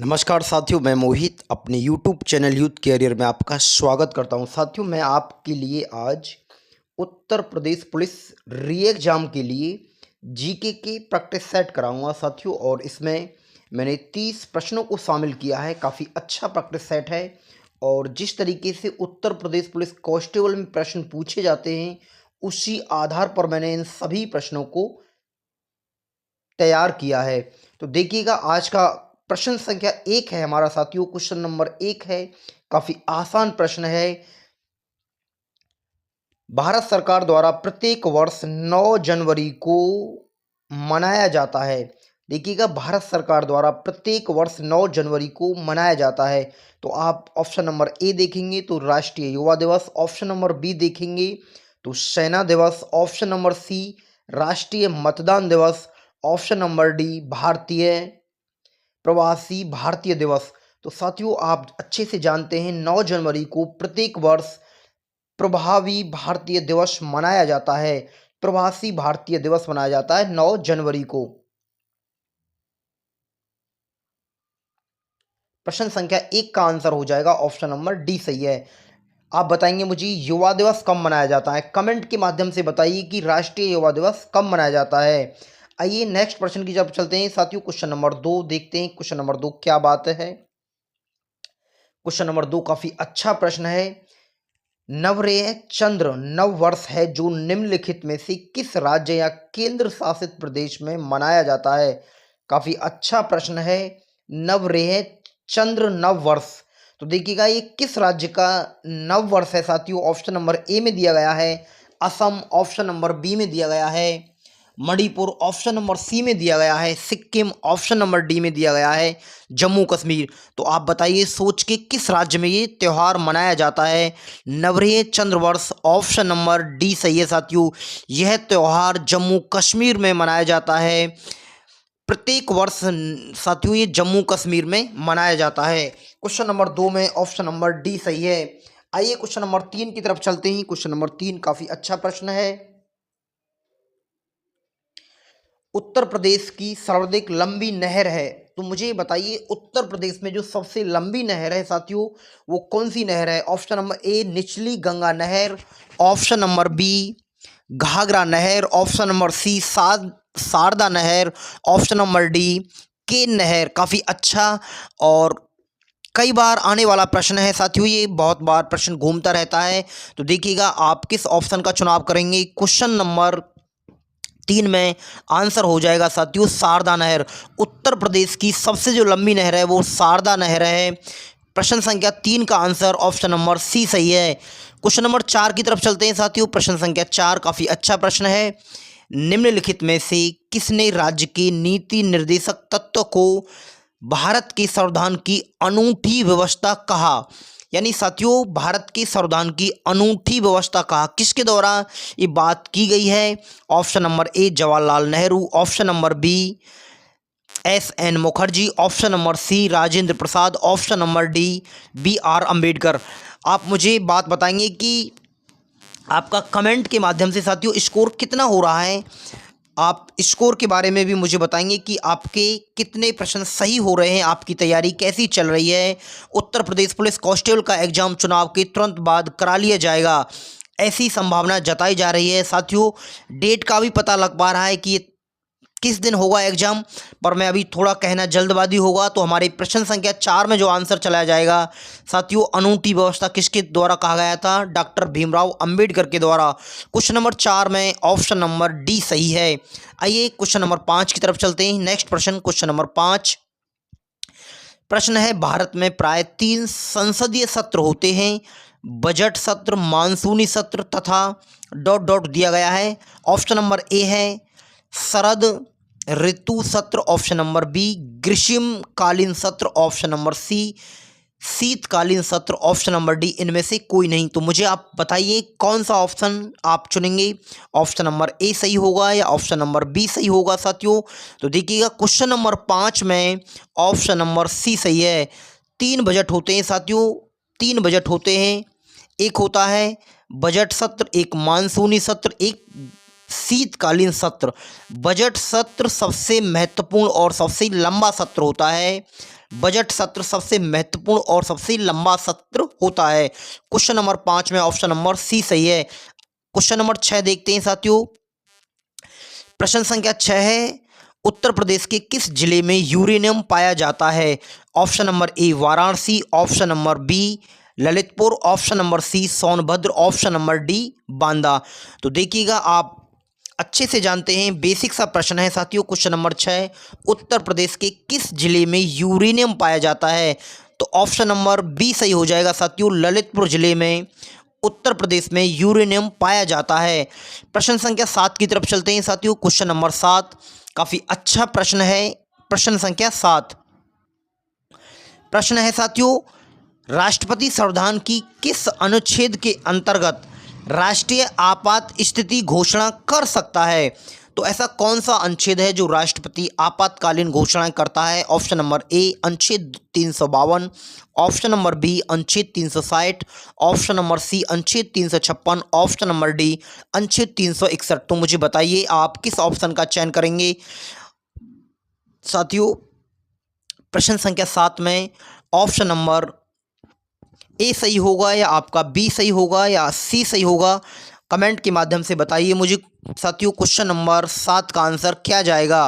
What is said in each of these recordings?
नमस्कार साथियों, मैं मोहित अपने YouTube चैनल यूथ कैरियर में आपका स्वागत करता हूं। साथियों, मैं आपके लिए आज उत्तर प्रदेश पुलिस री एग्ज़ाम के लिए जीके की प्रैक्टिस सेट कराऊंगा साथियों। और इसमें मैंने 30 प्रश्नों को शामिल किया है। काफ़ी अच्छा प्रैक्टिस सेट है और जिस तरीके से उत्तर प्रदेश पुलिस कांस्टेबल में प्रश्न पूछे जाते हैं, उसी आधार पर मैंने इन सभी प्रश्नों को तैयार किया है। तो देखिएगा, आज का प्रश्न संख्या 1 है हमारा साथियों। क्वेश्चन नंबर 1 है, काफी आसान प्रश्न है। भारत सरकार द्वारा प्रत्येक वर्ष 9 जनवरी को मनाया जाता है। देखिएगा, भारत सरकार द्वारा प्रत्येक वर्ष 9 जनवरी को मनाया जाता है। तो आप ऑप्शन नंबर ए देखेंगे तो राष्ट्रीय युवा दिवस, ऑप्शन नंबर बी देखेंगे तो सेना दिवस, ऑप्शन नंबर सी राष्ट्रीय मतदान दिवस, ऑप्शन नंबर डी भारतीय प्रवासी भारतीय दिवस। तो साथियों, आप अच्छे से जानते हैं 9 जनवरी को प्रत्येक वर्ष प्रभावी भारतीय दिवस मनाया जाता है। प्रवासी भारतीय दिवस मनाया जाता है 9 जनवरी को। प्रश्न संख्या 1 का आंसर हो जाएगा ऑप्शन नंबर डी सही है। आप बताएंगे मुझे युवा दिवस कब मनाया जाता है। कमेंट के माध्यम से बताइए कि राष्ट्रीय युवा दिवस कब मनाया जाता है। आइए नेक्स्ट प्रश्न की जब चलते हैं साथियों। क्वेश्चन नंबर 2 देखते हैं। क्वेश्चन नंबर 2 क्या बात है। क्वेश्चन नंबर 2 काफी अच्छा प्रश्न है। नवरेह चंद्र नव वर्ष है जो निम्नलिखित में से किस राज्य या केंद्र शासित प्रदेश में मनाया जाता है। काफी अच्छा प्रश्न है। नवरेह चंद्र नव वर्ष, तो देखिएगा ये किस राज्य का नव वर्ष है साथियों। ऑप्शन नंबर ए में दिया गया है असम, ऑप्शन नंबर बी में दिया गया है मणिपुर, ऑप्शन नंबर सी में दिया गया है सिक्किम, ऑप्शन नंबर डी में दिया गया है जम्मू कश्मीर। तो आप बताइए सोच के किस राज्य में ये त्यौहार मनाया जाता है। नवरेह चंद्र वर्ष, ऑप्शन नंबर डी सही है साथियों। यह त्यौहार जम्मू कश्मीर में मनाया जाता है। प्रत्येक वर्ष साथियों ये जम्मू कश्मीर में मनाया जाता है। क्वेश्चन नंबर 2 में ऑप्शन नंबर डी सही है। आइए क्वेश्चन नंबर 3 की तरफ चलते हैं। क्वेश्चन नंबर 3 काफी अच्छा प्रश्न है। उत्तर प्रदेश की सर्वाधिक लंबी नहर है, तो मुझे बताइए उत्तर प्रदेश में जो सबसे लंबी नहर है साथियों वो कौन सी नहर है। ऑप्शन नंबर ए निचली गंगा नहर, ऑप्शन नंबर बी घाघरा नहर, ऑप्शन नंबर सी शारदा नहर, ऑप्शन नंबर डी केन नहर। काफ़ी अच्छा और कई बार आने वाला प्रश्न है साथियों। ये बहुत बार प्रश्न घूमता रहता है। तो देखिएगा आप किस ऑप्शन का चुनाव करेंगे। क्वेश्चन नंबर 3 में आंसर हो जाएगा साथियों शारदा नहर। उत्तर प्रदेश की सबसे जो लंबी नहर है वो शारदा नहर है। प्रश्न संख्या 3 का आंसर ऑप्शन नंबर सी सही है। क्वेश्चन नंबर 4 की तरफ चलते हैं साथियों। प्रश्न संख्या 4 काफ़ी अच्छा प्रश्न है। निम्नलिखित में से किसने राज्य के नीति निर्देशक तत्व को भारत के संविधान की अनूठी व्यवस्था कहा। यानी साथियों भारत के संविधान की अनूठी व्यवस्था कहा किसके द्वारा ये बात की गई है। Option number A Jawaharlal Nehru, option number B S N. Mukherjee, option number C Rajendra Prasad, option number D B R. Ambedkar. आप मुझे बात बताएंगे कि आपका कमेंट के माध्यम से साथियों स्कोर कितना हो रहा है। आप स्कोर के बारे में भी मुझे बताएंगे कि आपके कितने प्रश्न सही हो रहे हैं, आपकी तैयारी कैसी चल रही है। उत्तर प्रदेश पुलिस कांस्टेबल का एग्जाम चुनाव के तुरंत बाद करा लिया जाएगा, ऐसी संभावना जताई जा रही है साथियों। डेट का भी पता लग पा रहा है कि ये किस दिन होगा एग्जाम, पर मैं अभी थोड़ा कहना जल्दबाजी होगा। तो हमारे प्रश्न संख्या 4 में जो आंसर चलाया जाएगा साथियों, अनूठी व्यवस्था किसके द्वारा कहा गया था। डॉक्टर भीमराव अंबेडकर के द्वारा। क्वेश्चन नंबर 4 में ऑप्शन नंबर डी सही है। आइए क्वेश्चन नंबर 5 की तरफ चलते हैं। नेक्स्ट प्रश्न क्वेश्चन नंबर 5 प्रश्न है। भारत में प्राय 3 संसदीय सत्र होते हैं, बजट सत्र, मानसूनी सत्र तथा डॉट डॉट दिया गया है। ऑप्शन नंबर ए है शरद ऋतु सत्र, ऑप्शन नंबर बी ग्रीष्मकालीन सत्र, ऑप्शन नंबर सी शीतकालीन सत्र, ऑप्शन नंबर डी इनमें से कोई नहीं। तो मुझे आप बताइए कौन सा ऑप्शन आप चुनेंगे। ऑप्शन नंबर ए सही होगा या ऑप्शन नंबर बी सही होगा साथियों। तो देखिएगा क्वेश्चन नंबर 5 में ऑप्शन नंबर सी सही है। 3 बजट होते हैं साथियों, 3 बजट होते हैं। एक होता है बजट सत्र, एक मानसूनी सत्र, एक शीतकालीन सत्र। बजट सत्र सबसे महत्वपूर्ण और सबसे लंबा सत्र होता है। बजट सत्र सबसे महत्वपूर्ण और सबसे लंबा सत्र होता है? क्वेश्चन नंबर 5 में ऑप्शन नंबर सी सही है। क्वेश्चन नंबर 6 देखते हैं साथियों। प्रश्न संख्या 6 है, उत्तर प्रदेश के किस जिले में यूरेनियम पाया जाता है? Option number A Varanasi, option number B Lalitpur, option number C Sonbhadra, option number D Banda. तो देखिएगा, आप अच्छे से जानते हैं, बेसिक सा प्रश्न है साथियों। क्वेश्चन नंबर 6, उत्तर प्रदेश के किस जिले में यूरेनियम पाया जाता है? तो ऑप्शन नंबर बी सही हो जाएगा साथियों, ललितपुर जिले में उत्तर प्रदेश में यूरेनियम पाया जाता है। प्रश्न संख्या 7 की तरफ चलते हैं साथियों। क्वेश्चन नंबर 7 काफी अच्छा प्रश्न है। प्रश्न संख्या 7 प्रश्न है साथियों, राष्ट्रपति संविधान की किस अनुच्छेद के अंतर्गत राष्ट्रीय आपात स्थिति घोषणा कर सकता है? तो ऐसा कौन सा अनुच्छेद है जो राष्ट्रपति आपातकालीन घोषणा करता है? ऑप्शन नंबर ए अनुच्छेद 352, ऑप्शन नंबर बी अनुच्छेद 360, ऑप्शन नंबर सी अनुच्छेद 356, ऑप्शन नंबर डी अनुच्छेद 361। तो मुझे बताइए, आप किस ऑप्शन का चयन करेंगे साथियों? प्रश्न संख्या 7 में ऑप्शन नंबर ए सही होगा या आपका बी सही होगा या सी सही होगा? कमेंट के माध्यम से बताइए मुझे साथियों। क्वेश्चन नंबर 7 का आंसर क्या जाएगा?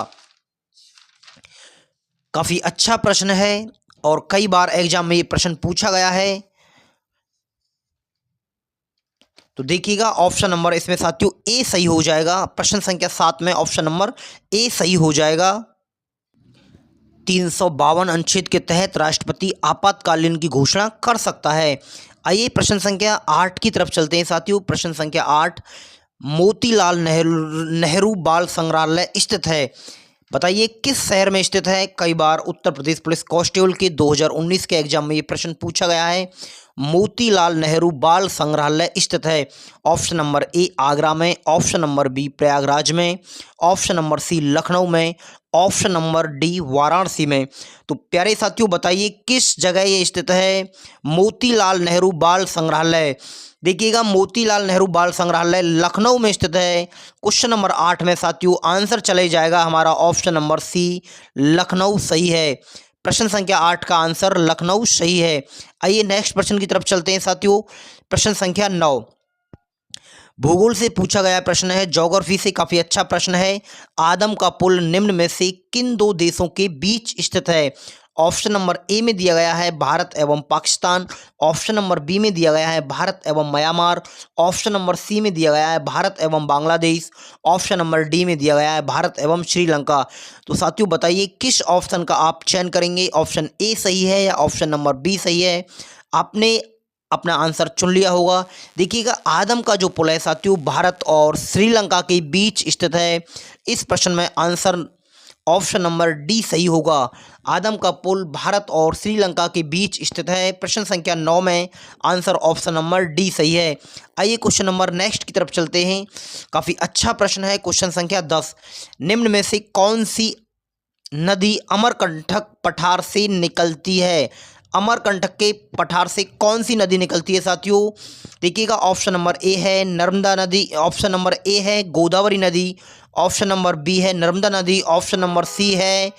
काफी अच्छा प्रश्न है और कई बार एग्जाम में ये प्रश्न पूछा गया है। तो देखिएगा, ऑप्शन नंबर इसमें साथियों ए सही हो जाएगा। प्रश्न संख्या 7 में ऑप्शन नंबर ए सही हो जाएगा। 352 अनुच्छेद के तहत राष्ट्रपति आपातकालीन की घोषणा कर सकता है। आइए प्रश्न संख्या 8 की तरफ चलते हैं साथियों। प्रश्न संख्या 8, मोतीलाल नेहरू बाल संग्रहालय स्थित है? बताइए किस शहर में स्थित है? कई बार उत्तर प्रदेश पुलिस कांस्टेबल के 2019 के एग्जाम में ये प्रश्न पूछा गया है। मोतीलाल नेहरू बाल संग्रहालय स्थित है। ऑप्शन नंबर ए आगरा में, ऑप्शन नंबर बी प्रयागराज में, ऑप्शन नंबर सी लखनऊ में, ऑप्शन नंबर डी वाराणसी में। तो प्यारे साथियों, बताइए किस जगह ये स्थित है मोतीलाल नेहरू बाल संग्रहालय? देखिएगा, मोतीलाल नेहरू बाल संग्रहालय लखनऊ में स्थित है। क्वेश्चन नंबर 8 में साथियों आंसर चले जाएगा हमारा ऑप्शन नंबर सी लखनऊ सही है। प्रश्न संख्या 8 का आंसर लखनऊ सही है। आइए नेक्स्ट प्रश्न की तरफ चलते हैं साथियों। प्रश्न संख्या 9 भूगोल से पूछा गया प्रश्न है, ज्योग्राफी से काफी अच्छा प्रश्न है। आदम का पुल निम्न में से किन दो देशों के बीच स्थित है? ऑप्शन नंबर ए में दिया गया है भारत एवं पाकिस्तान, ऑप्शन नंबर बी में दिया गया है भारत एवं म्यांमार, ऑप्शन नंबर सी में दिया गया है भारत एवं बांग्लादेश, ऑप्शन नंबर डी में दिया गया है भारत एवं श्रीलंका। तो साथियों बताइए किस ऑप्शन का आप चयन करेंगे? ऑप्शन ए सही है या ऑप्शन नंबर बी सही है? आपने अपना आंसर चुन लिया होगा। देखिएगा, आदम का जो पुल है साथियों भारत और श्रीलंका के बीच स्थित है। इस प्रश्न में आंसर ऑप्शन नंबर डी सही होगा। आदम का पुल भारत और श्रीलंका के बीच स्थित है। प्रश्न संख्या 9 में आंसर ऑप्शन नंबर डी सही है। आइए क्वेश्चन नंबर नेक्स्ट की तरफ चलते हैं। काफ़ी अच्छा प्रश्न है। क्वेश्चन संख्या 10, निम्न में से कौन सी नदी अमरकंटक पठार से निकलती है? अमरकंटक के पठार से कौन सी नदी निकलती है साथियों? देखिएगा, ऑप्शन नंबर ए है नर्मदा नदी, ऑप्शन नंबर ए है गोदावरी नदी, ऑप्शन नंबर बी है नर्मदा नदी, ऑप्शन नंबर सी है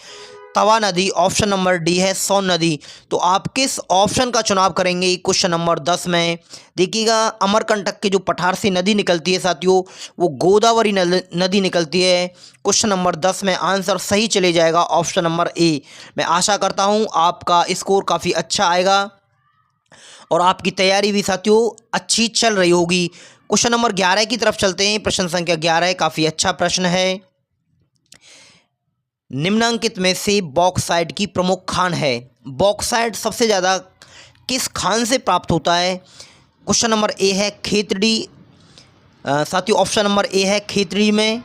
तवा नदी, ऑप्शन नंबर डी है सोन नदी। तो आप किस ऑप्शन का चुनाव करेंगे क्वेश्चन नंबर 10 में? देखिएगा, अमरकंटक के जो पठार से नदी निकलती है साथियों वो गोदावरी नदी निकलती है। क्वेश्चन नंबर 10 में आंसर सही चले जाएगा ऑप्शन नंबर ए। मैं आशा करता हूँ आपका स्कोर काफ़ी अच्छा आएगा और आपकी तैयारी भी साथियों अच्छी चल रही होगी। क्वेश्चन नंबर 11 की तरफ चलते हैं। प्रश्न संख्या 11 काफ़ी अच्छा प्रश्न है। निम्नांकित में से बॉक्साइट की प्रमुख खान है? बॉक्साइट सबसे ज़्यादा किस खान से प्राप्त होता है? क्वेश्चन नंबर ए है खेतड़ी, साथियों ऑप्शन नंबर ए है खेतड़ी में,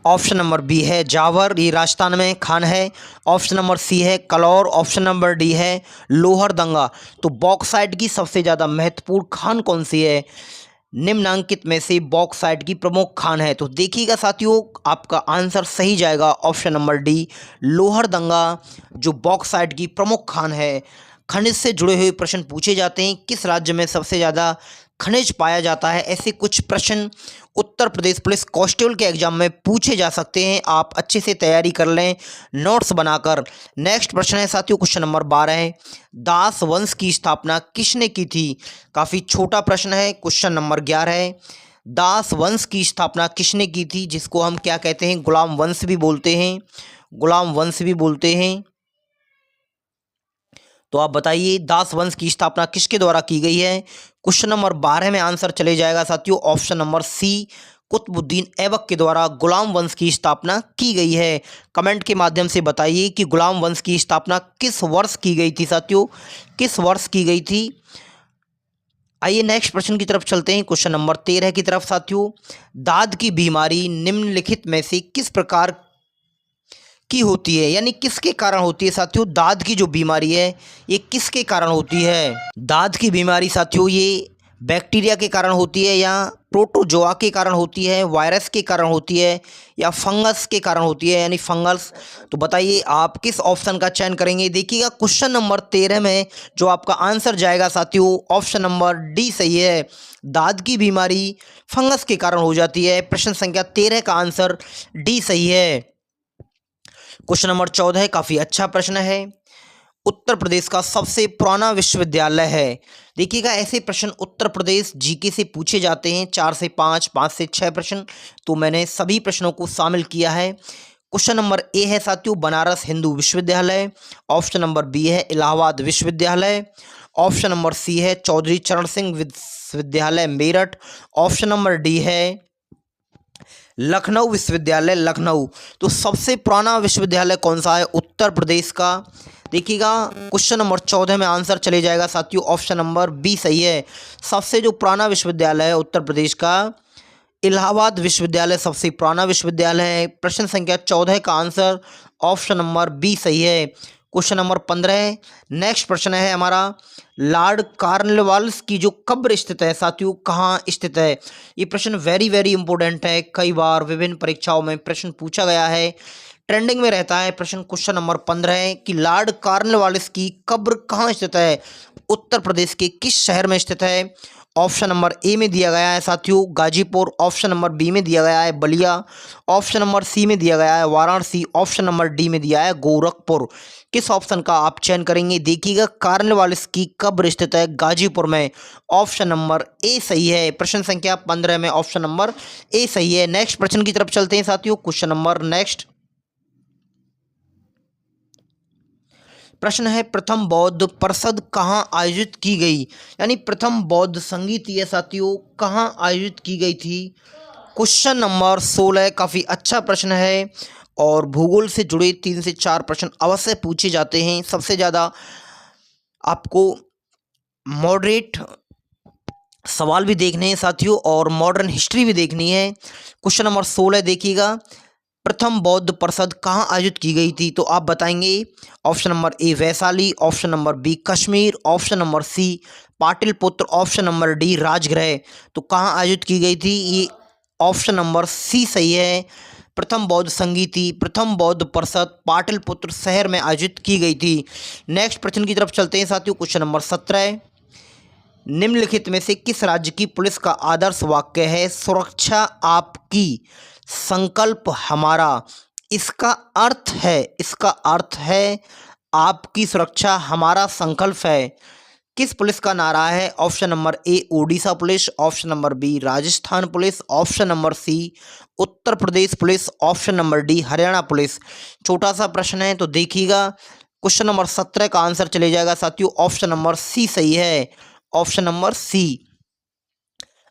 ऑप्शन नंबर बी है जावर, ये राजस्थान में खान है, ऑप्शन नंबर सी है कलौर, ऑप्शन नंबर डी है लोहरदंगा। तो बॉक्साइट की सबसे ज़्यादा महत्वपूर्ण खान कौन सी है? निम्नांकित में से बॉक्साइट की प्रमुख खान है। तो देखिएगा साथियों, आपका आंसर सही जाएगा ऑप्शन नंबर डी लोहरदंगा जो बॉक्साइट की प्रमुख खान है। खनिज से जुड़े हुए प्रश्न पूछे जाते हैं। किस राज्य में सबसे ज़्यादा खनिज पाया जाता है? ऐसे कुछ प्रश्न उत्तर प्रदेश पुलिस कांस्टेबल के एग्जाम में पूछे जा सकते हैं। आप अच्छे से तैयारी कर लें नोट्स बनाकर। नेक्स्ट प्रश्न है साथियों क्वेश्चन नंबर 12 है, दास वंश की स्थापना किसने की थी? काफ़ी छोटा प्रश्न है। क्वेश्चन नंबर 11 है, दास वंश की स्थापना किसने की थी? जिसको हम क्या कहते हैं, गुलाम वंश भी बोलते हैं, गुलाम वंश भी बोलते हैं। तो आप बताइए दास वंश की स्थापना किसके द्वारा की गई है? क्वेश्चन नंबर 12 में आंसर चले जाएगा साथियों option number C, Qutubuddin Aibak के द्वारा गुलाम वंश की स्थापना की गई है। कमेंट के माध्यम से बताइए कि गुलाम वंश की स्थापना किस वर्ष की गई थी साथियों, किस वर्ष की गई थी? आइए नेक्स्ट प्रश्न की तरफ चलते हैं, क्वेश्चन नंबर 13 की तरफ साथियों। दाद की बीमारी निम्नलिखित में से किस प्रकार की होती है, यानी किसके कारण होती है साथियों? दाद की जो बीमारी है ये किसके कारण होती है? दाद की बीमारी साथियों ये बैक्टीरिया के कारण होती है, या प्रोटोजोआ के कारण होती है, वायरस के कारण होती है, या फंगस के कारण होती है, यानी फंगस? तो बताइए आप किस ऑप्शन का चयन करेंगे? देखिएगा क्वेश्चन नंबर 13 में जो आपका आंसर जाएगा साथियों ऑप्शन नंबर डी सही है। दाद की बीमारी फंगस के कारण हो जाती है। प्रश्न संख्या 13 का आंसर डी सही है। क्वेश्चन नंबर 14 काफ़ी अच्छा प्रश्न है, उत्तर प्रदेश का सबसे पुराना विश्वविद्यालय है। देखिएगा ऐसे प्रश्न उत्तर प्रदेश जीके से पूछे जाते हैं, 4 से 5, 5 से 6 प्रश्न, तो मैंने सभी प्रश्नों को शामिल किया है। क्वेश्चन नंबर ए है साथियों बनारस हिंदू विश्वविद्यालय, ऑप्शन नंबर बी है इलाहाबाद विश्वविद्यालय, ऑप्शन नंबर सी है चौधरी चरण सिंह विश्वविद्यालय मेरठ, ऑप्शन नंबर डी है लखनऊ विश्वविद्यालय लखनऊ। तो सबसे पुराना विश्वविद्यालय कौन सा है उत्तर प्रदेश का? देखिएगा क्वेश्चन नंबर 14 में आंसर चले जाएगा साथियों ऑप्शन नंबर बी सही है। सबसे जो पुराना विश्वविद्यालय है उत्तर प्रदेश का इलाहाबाद विश्वविद्यालय सबसे पुराना विश्वविद्यालय है। प्रश्न संख्या 14 का आंसर ऑप्शन नंबर बी सही है। क्वेश्चन नंबर 15 नेक्स्ट प्रश्न है हमारा, लॉर्ड कॉर्नवालिस की जो कब्र स्थित है साथियों कहाँ स्थित है? ये प्रश्न वेरी वेरी इंपॉर्टेंट है, कई बार विभिन्न परीक्षाओं में प्रश्न पूछा गया है, ट्रेंडिंग में रहता है प्रश्न। क्वेश्चन नंबर 15 है कि लॉर्ड कॉर्नवालिस की कब्र कहाँ स्थित है, उत्तर प्रदेश के किस शहर में स्थित है? ऑप्शन नंबर ए में दिया गया है साथियों गाजीपुर, ऑप्शन नंबर बी में दिया गया है बलिया, ऑप्शन नंबर सी में दिया गया है वाराणसी, ऑप्शन नंबर डी में दिया है गोरखपुर। किस ऑप्शन का आप चयन करेंगे? देखिएगा कॉर्नवालिस की कब्र स्थित है गाजीपुर में, ऑप्शन नंबर ए सही है। प्रश्न संख्या 15 में ऑप्शन नंबर ए सही है। नेक्स्ट प्रश्न की तरफ चलते हैं साथियों, क्वेश्चन नंबर नेक्स्ट प्रश्न है, प्रथम बौद्ध परिषद कहाँ आयोजित की गई? यानी प्रथम बौद्ध संगीत ये साथियों कहाँ आयोजित की गई थी? क्वेश्चन नंबर 16 काफ़ी अच्छा प्रश्न है और भूगोल से जुड़े 3 से 4 प्रश्न अवश्य पूछे जाते हैं। सबसे ज़्यादा आपको मॉडरेट सवाल भी देखने हैं साथियों और मॉडर्न हिस्ट्री भी देखनी है। क्वेश्चन नंबर 16 देखिएगा, प्रथम बौद्ध परिषद कहाँ आयोजित की गई थी? तो आप बताएंगे option number A Vaishali, option number B Kashmir, option number C Pataliputra, option number D Rajgriha. तो कहाँ आयोजित की गई थी? ये ऑप्शन नंबर सी सही है। प्रथम बौद्ध संगीति प्रथम बौद्ध परिषद पाटलिपुत्र शहर में आयोजित की गई थी। नेक्स्ट प्रश्न की तरफ चलते हैं साथियों, क्वेश्चन नंबर 17 निम्नलिखित में से किस राज्य की पुलिस का आदर्श वाक्य है, सुरक्षा आपकी संकल्प हमारा? इसका अर्थ है आपकी सुरक्षा हमारा संकल्प है। किस पुलिस का नारा है? Option number A Odisha police, option number B Rajasthan police, option number C Uttar Pradesh police, option number D Haryana police. छोटा सा प्रश्न है तो देखिएगा क्वेश्चन नंबर 17 का आंसर चले जाएगा साथियों ऑप्शन नंबर सी सही है। ऑप्शन नंबर सी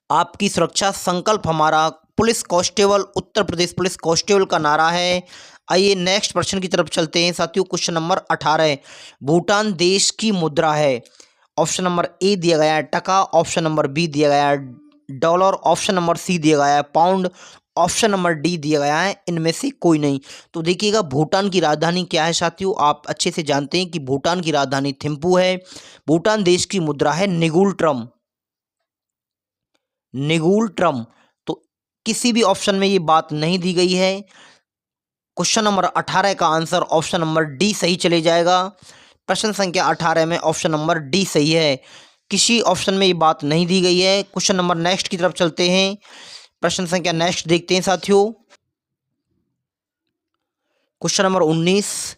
आपकी सुरक्षा संकल्प हमारा पुलिस कांस्टेबल उत्तर प्रदेश पुलिस कांस्टेबल का नारा है। आइए नेक्स्ट प्रश्न की तरफ चलते हैं साथियों, क्वेश्चन नंबर 18 भूटान देश की मुद्रा है। ऑप्शन नंबर ए दिया गया है टका, ऑप्शन नंबर बी दिया गया है डॉलर, ऑप्शन नंबर सी दिया गया है पाउंड, ऑप्शन नंबर डी दिया गया है इनमें से कोई नहीं। तो देखिएगा भूटान की राजधानी क्या है साथियों, आप अच्छे से जानते हैं कि भूटान की राजधानी थिम्पू है। भूटान देश की मुद्रा है निगुल ट्रम। तो किसी भी ऑप्शन में ये बात नहीं दी गई है। क्वेश्चन नंबर 18 का आंसर ऑप्शन नंबर डी सही चले जाएगा। प्रश्न संख्या 18 में ऑप्शन नंबर डी सही है। किसी ऑप्शन में ये बात नहीं दी गई है। क्वेश्चन नंबर नेक्स्ट की तरफ चलते हैं। प्रश्न संख्या नेक्स्ट देखते हैं साथियों। क्वेश्चन नंबर 19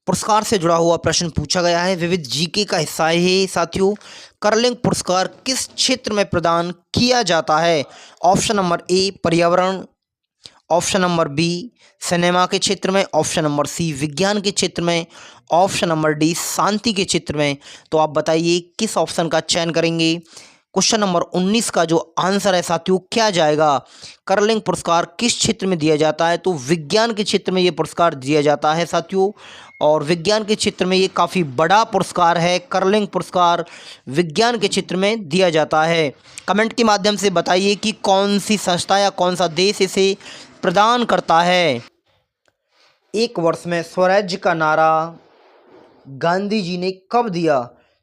पुरस्कार से जुड़ा हुआ प्रश्न पूछा गया है, विविध जीके का हिस्सा है ये साथियों। कर्लिंग पुरस्कार किस क्षेत्र में प्रदान किया जाता है? ऑप्शन नंबर ए पर्यावरण, ऑप्शन नंबर बी सिनेमा के क्षेत्र में, ऑप्शन नंबर सी विज्ञान के क्षेत्र में, ऑप्शन नंबर डी शांति के क्षेत्र में। तो आप बताइए किस ऑप्शन का चयन करेंगे। क्वेश्चन नंबर 19 का जो आंसर है साथियों क्या जाएगा? कर्लिंग पुरस्कार किस क्षेत्र में दिया जाता है? तो विज्ञान के क्षेत्र में ये पुरस्कार दिया जाता है साथियों, और विज्ञान के क्षेत्र में ये काफ़ी बड़ा पुरस्कार है। कर्लिंग पुरस्कार विज्ञान के क्षेत्र में दिया जाता है। कमेंट के माध्यम से बताइए कि कौन सी संस्था या कौन सा देश इसे प्रदान करता है। एक वर्ष में स्वराज्य का नारा गांधी जी ने कब दिया?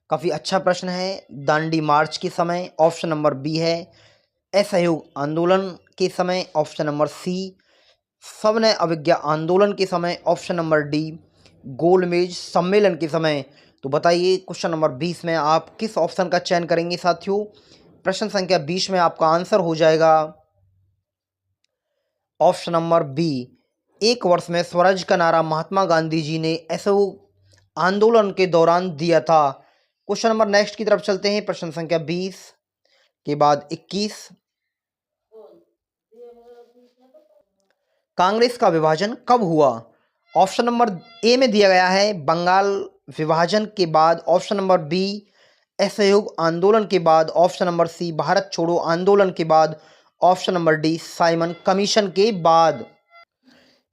काफ़ी अच्छा प्रश्न है। दांडी मार्च के समय, ऑप्शन नंबर बी है असहयोग आंदोलन के समय, ऑप्शन नंबर सी सविनय अवज्ञा आंदोलन के समय, ऑप्शन नंबर डी गोलमेज सम्मेलन के समय। तो बताइए क्वेश्चन नंबर 20 में आप किस ऑप्शन का चयन करेंगे साथियों। प्रश्न संख्या 20 में आपका आंसर हो जाएगा ऑप्शन नंबर बी। एक वर्ष में स्वराज का नारा महात्मा गांधी जी ने असहयोग आंदोलन के दौरान दिया था। क्वेश्चन नंबर नेक्स्ट की तरफ चलते हैं। प्रश्न संख्या 20 के बाद 21, कांग्रेस का विभाजन कब हुआ? ऑप्शन नंबर ए में दिया गया है बंगाल विभाजन के बाद, ऑप्शन नंबर बी असहयोग आंदोलन के बाद, ऑप्शन नंबर सी भारत छोड़ो आंदोलन के बाद, option number D Simon commission के बाद।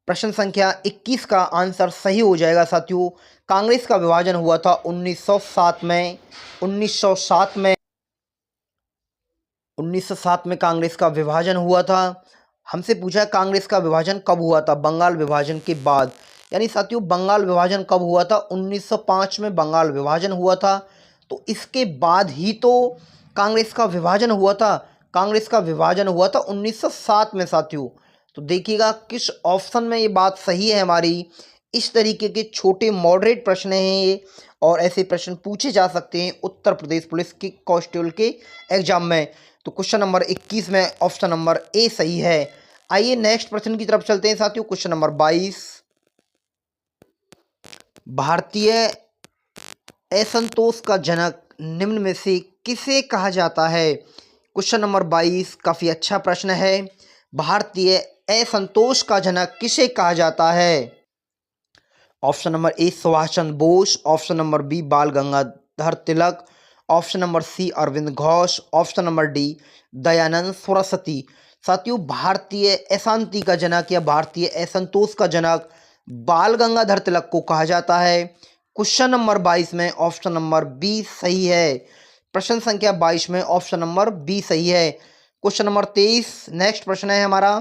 प्रश्न संख्या 21 का आंसर सही हो जाएगा साथियों। कांग्रेस का विभाजन हुआ था 1907 में। 1907 में कांग्रेस का विभाजन हुआ था। हमसे पूछा कांग्रेस का विभाजन कब हुआ था? बंगाल विभाजन के बाद। यानी साथियों बंगाल विभाजन कब हुआ था? 1905 में बंगाल विभाजन हुआ था। तो इसके बाद ही तो कांग्रेस का विभाजन हुआ था। कांग्रेस का विभाजन हुआ था 1907 में साथियों। तो देखिएगा किस ऑप्शन में ये बात सही है हमारी। इस तरीके के छोटे मॉडरेट प्रश्न हैं ये, और ऐसे प्रश्न पूछे जा सकते हैं उत्तर प्रदेश पुलिस के कांस्टेबल के एग्जाम में। तो क्वेश्चन नंबर 21 में ऑप्शन नंबर ए सही है। आइए नेक्स्ट प्रश्न की तरफ चलते हैं साथियों। क्वेश्चन नंबर 22, भारतीय असंतोष का जनक निम्न में से किसे कहा जाता है? क्वेश्चन नंबर 22 काफ़ी अच्छा प्रश्न है। भारतीय असंतोष का जनक किसे कहा जाता है? Option number A Subhash Chandra Bose, option number B Bal Gangadhar Tilak, option number C Arvind Ghosh, option number D Dayanand Saraswati. साथियों भारतीय अशांति का जनक या भारतीय असंतोष का जनक बाल गंगाधर तिलक को कहा जाता है। क्वेश्चन नंबर 22 में ऑप्शन नंबर बी सही है। प्रश्न संख्या 22 में ऑप्शन नंबर बी सही है। क्वेश्चन नंबर 23 नेक्स्ट प्रश्न है हमारा।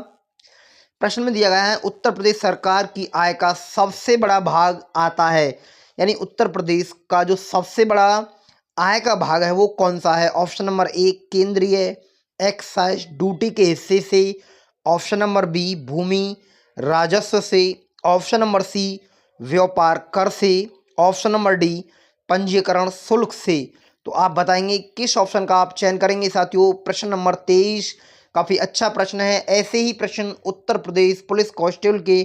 प्रश्न में दिया गया है उत्तर प्रदेश सरकार की आय का सबसे बड़ा भाग आता है, यानी उत्तर प्रदेश का जो सबसे बड़ा आय का भाग है वो कौन सा है? ऑप्शन नंबर ए केंद्रीय एक्साइज ड्यूटी के हिस्से से, ऑप्शन नंबर बी भूमि राजस्व से, ऑप्शन नंबर सी व्यापार कर से, ऑप्शन नंबर डी पंजीकरण शुल्क से। तो आप बताएंगे किस ऑप्शन का आप चयन करेंगे साथियों। प्रश्न नंबर 23 काफ़ी अच्छा प्रश्न है। ऐसे ही प्रश्न उत्तर प्रदेश पुलिस कांस्टेबल के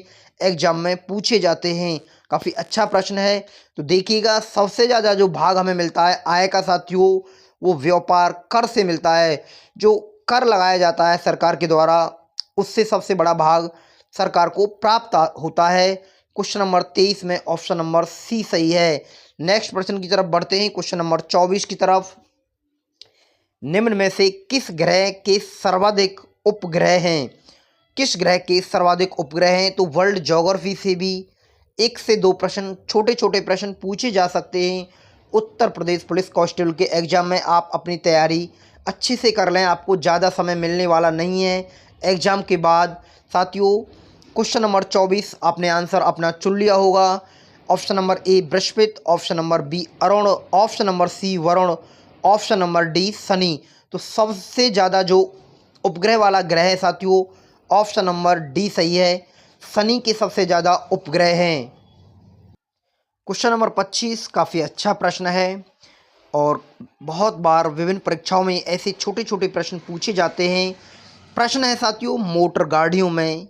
एग्जाम में पूछे जाते हैं। काफ़ी अच्छा प्रश्न है। तो देखिएगा सबसे ज़्यादा जो भाग हमें मिलता है आय का साथियों वो व्यापार कर से मिलता है। जो कर लगाया जाता है सरकार के द्वारा उससे सबसे बड़ा भाग सरकार को प्राप्त होता है। क्वेश्चन नंबर 23 में ऑप्शन नंबर सी सही है। नेक्स्ट प्रश्न की तरफ बढ़ते हैं। क्वेश्चन नंबर 24 की तरफ। निम्न में से किस ग्रह के सर्वाधिक उपग्रह हैं? किस ग्रह के सर्वाधिक उपग्रह हैं? तो वर्ल्ड ज्योग्राफी से भी 1 से 2 प्रश्न छोटे छोटे प्रश्न पूछे जा सकते हैं उत्तर प्रदेश पुलिस कांस्टेबल के एग्जाम में। आप अपनी तैयारी अच्छे से कर लें, आपको ज़्यादा समय मिलने वाला नहीं है एग्जाम के बाद साथियों। क्वेश्चन नंबर 24 आपने आंसर अपना चुन लिया होगा। Option number A Brihaspati, option number B Arun, option number C Varun, option number D Shani. तो सबसे ज़्यादा जो उपग्रह वाला ग्रह है साथियों ऑप्शन नंबर डी सही है। शनि के सबसे ज़्यादा उपग्रह हैं। क्वेश्चन नंबर 25 काफ़ी अच्छा प्रश्न है। और बहुत बार विभिन्न परीक्षाओं में ऐसे छोटे छोटे प्रश्न पूछे जाते हैं। प्रश्न है साथियों, मोटर गाड़ियों में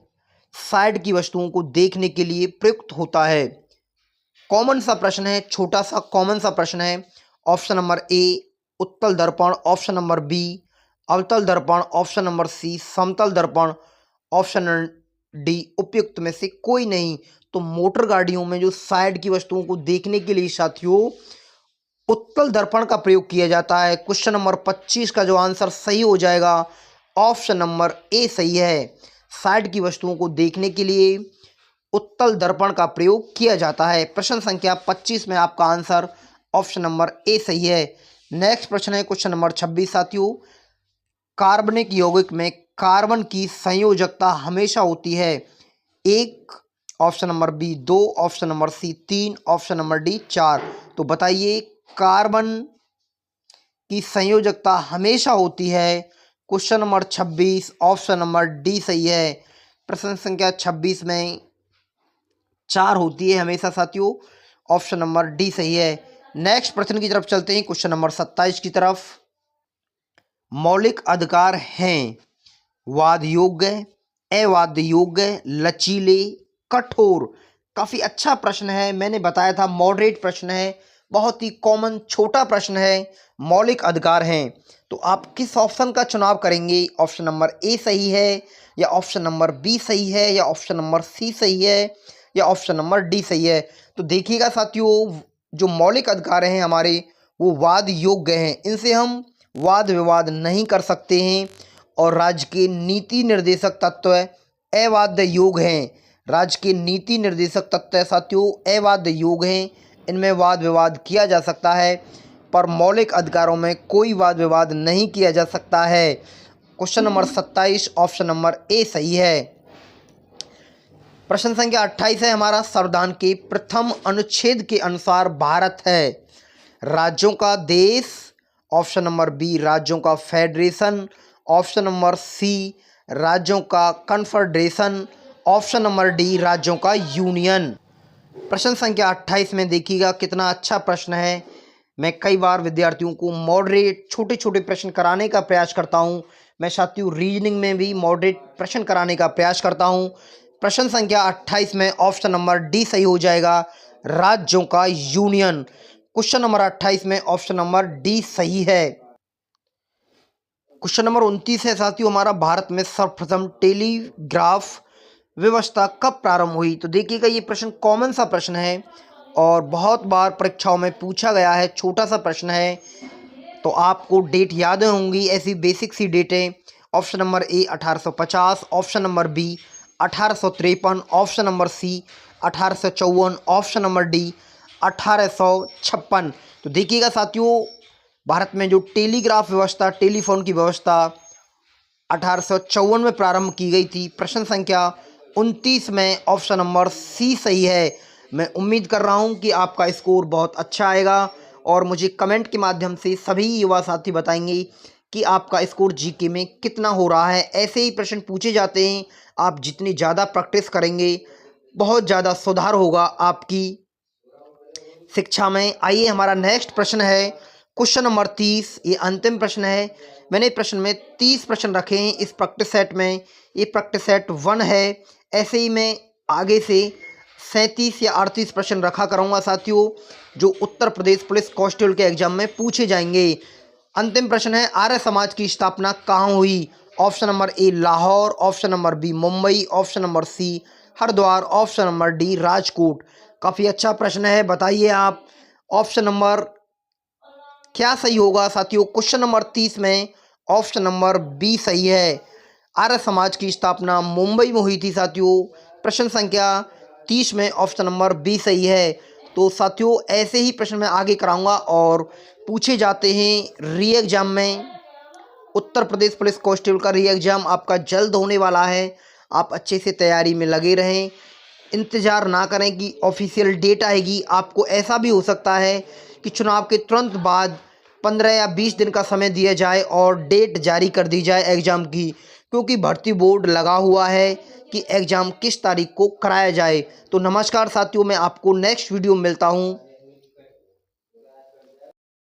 साइड की वस्तुओं को देखने के लिए प्रयुक्त होता है। कॉमन सा प्रश्न है, छोटा सा कॉमन सा प्रश्न है। ऑप्शन नंबर ए उत्तल दर्पण, ऑप्शन नंबर बी अवतल दर्पण, ऑप्शन नंबर सी समतल दर्पण, ऑप्शन डी उपयुक्त में से कोई नहीं। तो मोटर गाड़ियों में जो साइड की वस्तुओं को देखने के लिए साथियों उत्तल दर्पण का प्रयोग किया जाता है। क्वेश्चन नंबर 25 का जो आंसर सही हो जाएगा ऑप्शन नंबर ए सही है। साइड की वस्तुओं को देखने के लिए उत्तल दर्पण का प्रयोग किया जाता है। प्रश्न संख्या 25 में आपका आंसर ऑप्शन नंबर ए सही है। नेक्स्ट प्रश्न है क्वेश्चन नंबर 26 साथियों, कार्बनिक यौगिक में कार्बन की संयोजकता हमेशा होती है। एक, option number B 2, option number C 3, option number D 4। तो बताइए कार्बन की संयोजकता हमेशा होती है। Question number 26 option number D सही है। प्रश्न संख्या 26 में 4 होती है हमेशा साथियों, ऑप्शन नंबर डी सही है। नेक्स्ट प्रश्न की तरफ चलते हैं, क्वेश्चन नंबर 27 की तरफ। मौलिक अधिकार हैं वाद योग्य, अवाद योग्य, लचीले, कठोर। काफी अच्छा प्रश्न है, मैंने बताया था मॉडरेट प्रश्न है, बहुत ही कॉमन छोटा प्रश्न है। मौलिक अधिकार हैं, तो आप किस ऑप्शन का चुनाव करेंगे? ऑप्शन नंबर ए सही है, या ऑप्शन नंबर बी सही है, या ऑप्शन नंबर सी सही है, या ऑप्शन नंबर डी सही है? तो देखिएगा साथियों, जो मौलिक अधिकार हैं हमारे वो वाद योग्य हैं, इनसे हम वाद विवाद नहीं कर सकते हैं। और राज्य के नीति निर्देशक तत्व अवाद योग हैं। राज्य के नीति निर्देशक तत्व साथियों अवाद योग हैं, इनमें वाद विवाद किया जा सकता है, पर मौलिक अधिकारों में कोई वाद विवाद नहीं किया जा सकता है। क्वेश्चन नंबर 27 ऑप्शन नंबर ए सही है। प्रश्न संख्या 28 है हमारा, संविधान के प्रथम अनुच्छेद के अनुसार भारत है राज्यों का देश, ऑप्शन नंबर बी राज्यों का फेडरेशन, ऑप्शन नंबर सी राज्यों का कन्फेडरेशन, ऑप्शन नंबर डी राज्यों का यूनियन। प्रश्न संख्या 28 में देखिएगा कितना अच्छा प्रश्न है। मैं कई बार विद्यार्थियों को मॉडरेट छोटे छोटे प्रश्न कराने का प्रयास करता हूं। मैं साथियों रीजनिंग में भी मॉडरेट प्रश्न कराने का प्रयास करता हूं। प्रश्न संख्या 28 में ऑप्शन नंबर डी सही हो जाएगा, राज्यों का यूनियन। क्वेश्चन नंबर 28 में ऑप्शन नंबर डी सही है। क्वेश्चन नंबर 29 है साथियों हमारा, भारत में सर्वप्रथम टेलीग्राफ व्यवस्था कब प्रारंभ हुई? तो देखिएगा ये प्रश्न कॉमन सा प्रश्न है और बहुत बार परीक्षाओं में पूछा गया है, छोटा सा प्रश्न है, तो आपको डेट याद होंगी, ऐसी बेसिक सी डेटें। Option number A 1850, option number B 1853, option number C 1854, option number D 1856। तो देखिएगा साथियों, भारत में जो टेलीग्राफ व्यवस्था, टेलीफोन की व्यवस्था 1854 में प्रारंभ की गई थी। प्रश्न संख्या 29 में ऑप्शन नंबर सी सही है। मैं उम्मीद कर रहा हूं कि आपका स्कोर बहुत अच्छा आएगा और मुझे कमेंट के माध्यम से सभी युवा साथी बताएंगे कि आपका स्कोर जीके में कितना हो रहा है। ऐसे ही प्रश्न पूछे जाते हैं, आप जितनी ज़्यादा प्रैक्टिस करेंगे बहुत ज़्यादा सुधार होगा आपकी शिक्षा में। आइए हमारा नेक्स्ट प्रश्न है क्वेश्चन नंबर 30, ये अंतिम प्रश्न है। मैंने प्रश्न में 30 प्रश्न रखे हैं इस प्रैक्टिस सेट में, ये प्रैक्टिस सेट 1 है। ऐसे ही मैं आगे से 37 या 38 प्रश्न रखा करूँगा साथियों, जो उत्तर प्रदेश पुलिस कांस्टेबल के एग्जाम में पूछे जाएंगे। अंतिम प्रश्न है, आर्य समाज की स्थापना कहाँ हुई? Option number A Lahore, option number B Mumbai, option number C Haridwar, option number D Rajkot. काफ़ी अच्छा प्रश्न है, बताइए आप ऑप्शन नंबर क्या सही होगा साथियों? क्वेश्चन नंबर 30 में ऑप्शन नंबर बी सही है। आर्य समाज की स्थापना मुंबई में हुई थी साथियों। प्रश्न संख्या 30 में ऑप्शन नंबर बी सही है। तो साथियों ऐसे ही प्रश्न मैं आगे कराऊंगा और पूछे जाते हैं री एग्जाम में। उत्तर प्रदेश पुलिस कांस्टेबल का री एग्जाम आपका जल्द होने वाला है, आप अच्छे से तैयारी में लगे रहें। इंतज़ार ना करें कि ऑफिशियल डेट आएगी। आपको ऐसा भी हो सकता है कि चुनाव के तुरंत बाद 15 या 20 दिन का समय दिया जाए और डेट जारी कर दी जाए एग्ज़ाम की, क्योंकि भर्ती बोर्ड लगा हुआ है कि एग्ज़ाम किस तारीख को कराया जाए। तो नमस्कार साथियों, मैं आपको नेक्स्ट वीडियो में मिलता हूँ।